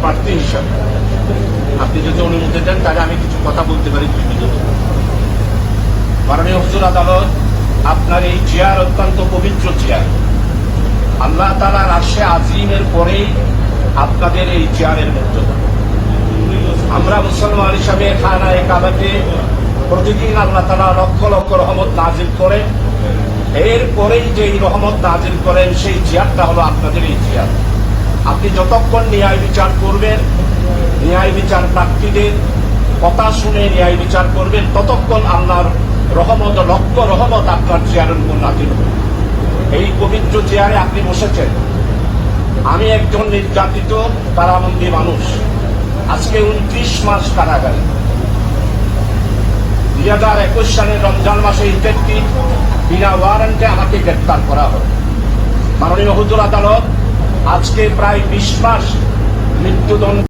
প্রার্থী হিসাবে আপনি যদি অনুমতি দেন তাহলে আমি কিছু কথা বলতে পারি 2 মিনিট। মাননীয় হুজুর আদালত, আপনার এই চেয়ার অত্যন্ত পবিত্র চেয়ার। আল্লাহ তাআলার আরশে আজিমের পরেই আপনাদের এই চেয়ারের মর্যাদা। আমরা মুসলমান হিসাবে খানায়ে কাবাতে প্রতিদিন আল্লাহ তাআলা লক্ষ লক্ষ রহমত নাজিল করেন। এরপরেই যে এই রহমত নাজিল করেন সেই চেয়ারটা হলো আপনাদের এই চেয়ার। আপনি যতক্ষণ ন্যায় বিচার করবেন, ন্যায় বিচার প্রার্থীদের কথা শুনে ন্যায় বিচার করবেন, ততক্ষণ আল্লাহর রহমত, লক্ষ রহমত আপনার চেয়ারের উপর নাজিল হবে। এই পবিত্র চেয়ারে আপনি বসেছেন। আমি একজন নির্যাতিত কারাবন্দী মানুষ, আজকে 29 মাস কারাগারে। 2021 সালের রমজান মাসে ইফেক্টিভ বিনা ওয়ারেন্টে আমাকে গ্রেপ্তার করা হয়। মাননীয় হুজুর আদালত, আজকে প্রায় 20 মাস মৃত্যুদণ্ড